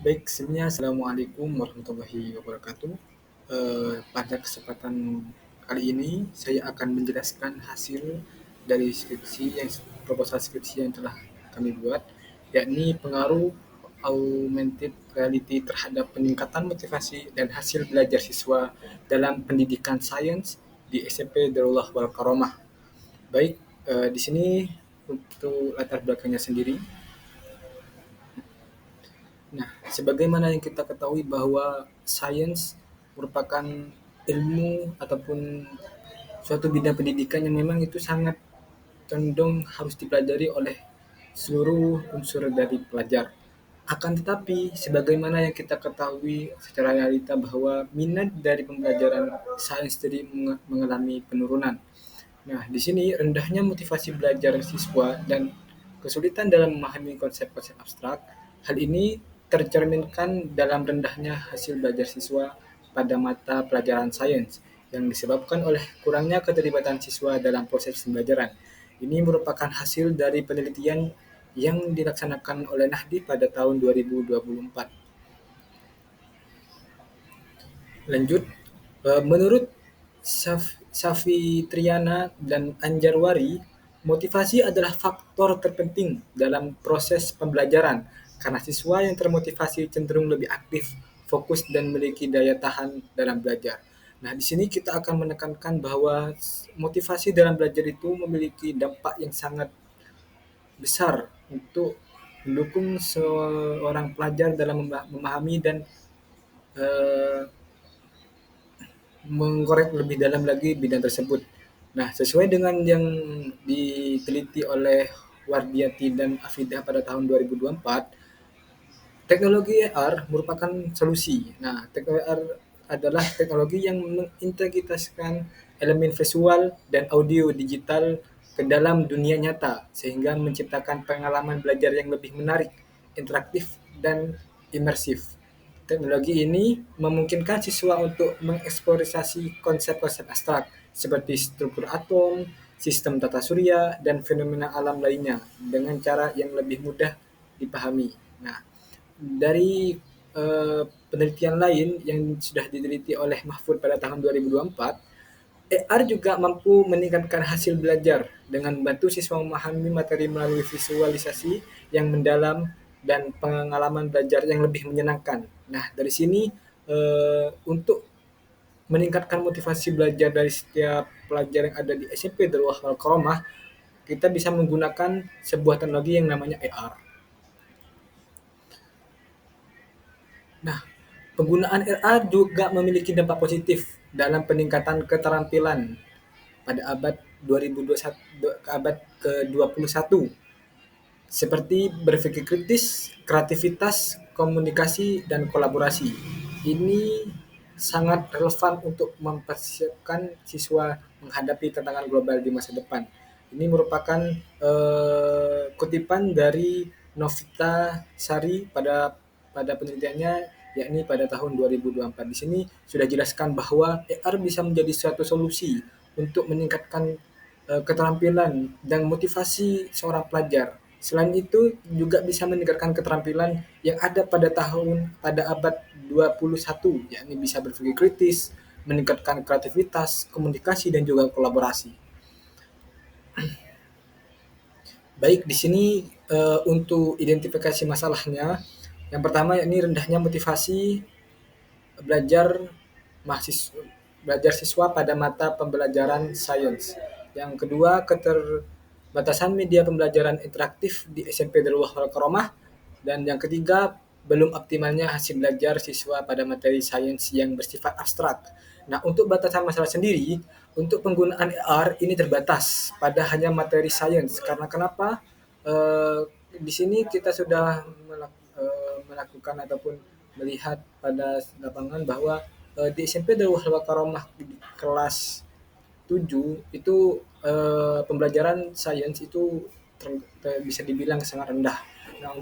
Baik, sebelumnya Assalamualaikum warahmatullahi wabarakatuh. Pada kesempatan kali ini saya akan menjelaskan hasil dari proposal skripsi yang telah kami buat, yakni pengaruh augmented reality terhadap peningkatan motivasi dan hasil belajar siswa dalam pendidikan sains di SMP Darullah Wal Karomah. Baik, di sini untuk latar belakangnya sendiri. Nah, sebagaimana yang kita ketahui bahwa sains merupakan ilmu ataupun suatu bidang pendidikan yang memang itu sangat condong harus dipelajari oleh seluruh unsur dari pelajar. Akan tetapi, sebagaimana yang kita ketahui secara realita bahwa minat dari pembelajaran sains tadi mengalami penurunan. Nah, di sini rendahnya motivasi belajar siswa dan kesulitan dalam memahami konsep-konsep abstrak. Hal ini tercerminkan dalam rendahnya hasil belajar siswa pada mata pelajaran sains yang disebabkan oleh kurangnya keterlibatan siswa dalam proses pembelajaran. Ini merupakan hasil dari penelitian yang dilaksanakan oleh Nahdi pada tahun 2024. Lanjut, menurut Safi Triana dan Anjarwari, motivasi adalah faktor terpenting dalam proses pembelajaran karena siswa yang termotivasi cenderung lebih aktif, fokus, dan memiliki daya tahan dalam belajar. Nah, di sini kita akan menekankan bahwa motivasi dalam belajar itu memiliki dampak yang sangat besar untuk mendukung seorang pelajar dalam memahami dan eh, mengkorek lebih dalam lagi bidang tersebut. Nah, sesuai dengan yang diteliti oleh Wardiati dan Afidah pada tahun 2024, teknologi AR merupakan solusi. Nah, teknologi AR adalah teknologi yang mengintegrasikan elemen visual dan audio digital ke dalam dunia nyata, sehingga menciptakan pengalaman belajar yang lebih menarik, interaktif, dan imersif. Teknologi ini memungkinkan siswa untuk mengeksplorasi konsep-konsep abstrak seperti struktur atom, sistem tata surya, dan fenomena alam lainnya dengan cara yang lebih mudah dipahami. Nah, dari penelitian lain yang sudah diteliti oleh Mahfud pada tahun 2024, AR juga mampu meningkatkan hasil belajar dengan membantu siswa memahami materi melalui visualisasi yang mendalam dan pengalaman belajar yang lebih menyenangkan. Nah, dari sini untuk meningkatkan motivasi belajar dari setiap pelajar yang ada di SMP Darul Al Karomah, kita bisa menggunakan sebuah teknologi yang namanya AR. Nah, penggunaan AR juga memiliki dampak positif dalam peningkatan keterampilan pada abad 2021 ke abad ke-21 seperti berpikir kritis, kreativitas, komunikasi, dan kolaborasi. Ini sangat relevan untuk mempersiapkan siswa menghadapi tantangan global di masa depan. Ini merupakan kutipan dari Novita Sari pada penelitiannya, yakni pada tahun 2024. Di sini sudah jelaskan bahwa AR bisa menjadi suatu solusi untuk meningkatkan keterampilan dan motivasi seorang pelajar. Selain itu juga bisa meningkatkan keterampilan yang ada pada abad 21, yakni bisa berpikir kritis, meningkatkan kreativitas, komunikasi, dan juga kolaborasi. Baik, di sini untuk identifikasi masalahnya, yang pertama yakni rendahnya motivasi belajar belajar siswa pada mata pembelajaran sains. Yang kedua, keterbatasan media pembelajaran interaktif di SMP Darul Wahal Karomah. Dan yang ketiga, belum optimalnya hasil belajar siswa pada materi sains yang bersifat abstrak. Nah, untuk batasan masalah sendiri, untuk penggunaan AR ini terbatas pada hanya materi sains. Karena kenapa? Di sini kita sudah melakukan ataupun melihat pada lapangan bahwa di SMP Darul Karomah di kelas 7 itu pembelajaran sains itu bisa dibilang sangat rendah. Nah,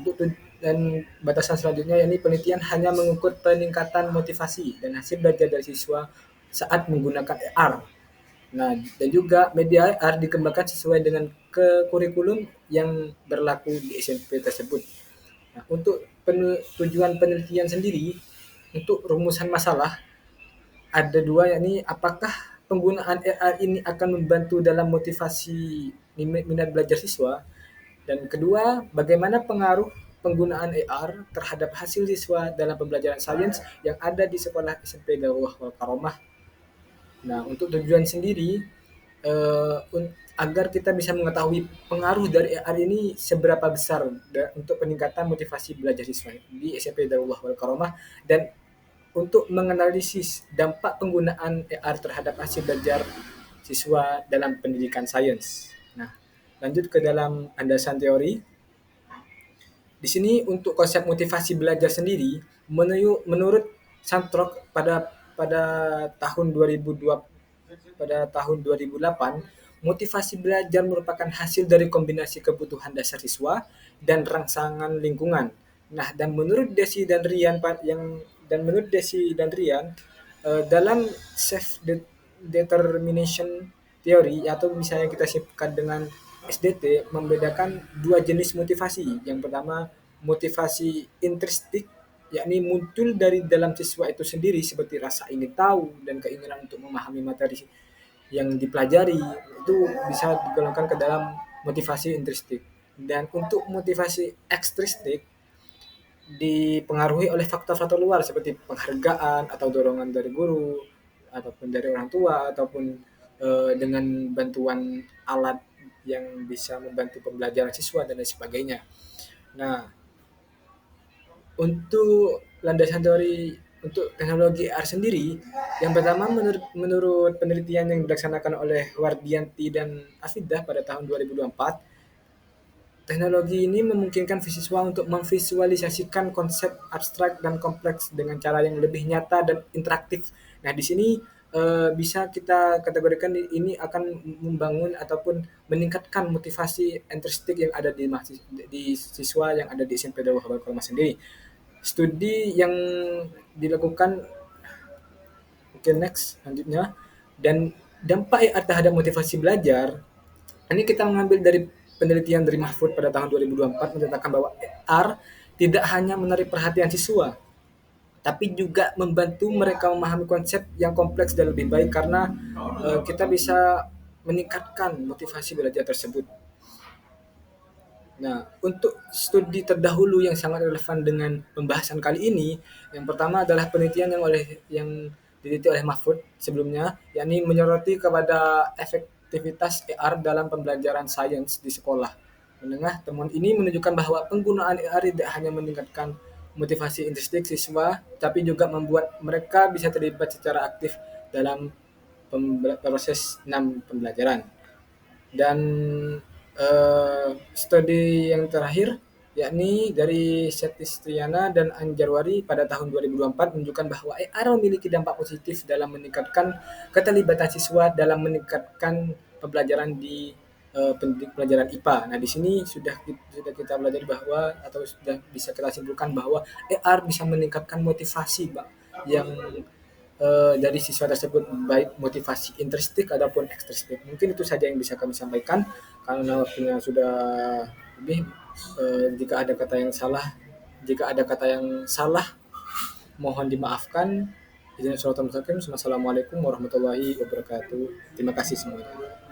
dan batasan selanjutnya yakni penelitian hanya mengukur peningkatan motivasi dan hasil belajar dari siswa saat menggunakan AR. Nah, dan juga media AR dikembangkan sesuai dengan kurikulum yang berlaku di SMP tersebut. Nah, untuk tujuan penelitian sendiri untuk rumusan masalah ada dua, yakni apakah penggunaan AI ini akan membantu dalam motivasi minat belajar siswa, dan kedua, bagaimana pengaruh penggunaan AR terhadap hasil siswa dalam pembelajaran sains yang ada di sekolah SMP Dakwah Wal Karomah. Nah, untuk tujuan sendiri, agar kita bisa mengetahui pengaruh dari AR ini seberapa besar untuk peningkatan motivasi belajar siswa di SMP Dakwah Wal Karomah, dan untuk menganalisis dampak penggunaan AR terhadap hasil belajar siswa dalam pendidikan sains. Nah, lanjut ke dalam landasan teori. Di sini untuk konsep motivasi belajar sendiri, menurut Santrok pada tahun 2002 pada tahun 2008, motivasi belajar merupakan hasil dari kombinasi kebutuhan dasar siswa dan rangsangan lingkungan. Nah, dan menurut Desi dan Rian, dalam self determination theory, atau misalnya kita singkat dengan SDT, membedakan dua jenis motivasi. Yang pertama, motivasi intrinsik, yakni muncul dari dalam siswa itu sendiri seperti rasa ingin tahu dan keinginan untuk memahami materi yang dipelajari, itu bisa digolongkan ke dalam motivasi intrinsik. Dan untuk motivasi ekstrinsik dipengaruhi oleh faktor-faktor luar seperti penghargaan atau dorongan dari guru ataupun dari orang tua, ataupun dengan bantuan alat yang bisa membantu pembelajaran siswa dan lain sebagainya. Nah, untuk landasan teori untuk teknologi AR sendiri, yang pertama menurut penelitian yang dilaksanakan oleh Wardianti dan Afidah pada tahun 2024, teknologi ini memungkinkan siswa untuk memvisualisasikan konsep abstrak dan kompleks dengan cara yang lebih nyata dan interaktif. Nah, di sini bisa kita kategorikan ini akan membangun ataupun meningkatkan motivasi intrinsik yang ada di siswa yang ada di SMP Dakwah Wal Karomah sendiri. Studi yang dilakukan, oke, next selanjutnya, dan dampak AR terhadap motivasi belajar, ini kita mengambil dari penelitian dari Mahfud pada tahun 2024 menyatakan bahwa AR tidak hanya menarik perhatian siswa, tapi juga membantu mereka memahami konsep yang kompleks dan lebih baik, karena kita bisa meningkatkan motivasi belajar tersebut. Nah, untuk studi terdahulu yang sangat relevan dengan pembahasan kali ini, yang pertama adalah penelitian yang diteliti oleh Mahfud sebelumnya, yakni menyoroti kepada efektivitas AR dalam pembelajaran sains di sekolah menengah. Temuan ini menunjukkan bahwa penggunaan AR tidak hanya meningkatkan motivasi intrinsik siswa, tapi juga membuat mereka bisa terlibat secara aktif dalam proses 6 pembelajaran. Dan studi yang terakhir, yakni dari Setistriana dan Anjarwari pada tahun 2024, menunjukkan bahwa AR memiliki dampak positif dalam meningkatkan keterlibatan siswa dalam meningkatkan pembelajaran di pelajaran IPA. Nah, di sini sudah kita pelajari bahwa, atau sudah bisa kita simpulkan bahwa AR bisa meningkatkan motivasi, Pak, yang dari siswa tersebut, baik motivasi intrinsik ataupun ekstrinsik. Mungkin itu saja yang bisa kami sampaikan karena waktunya sudah lebih. Jika ada kata yang salah, mohon dimaafkan. Assalamualaikum warahmatullahi wabarakatuh. Terima kasih semuanya.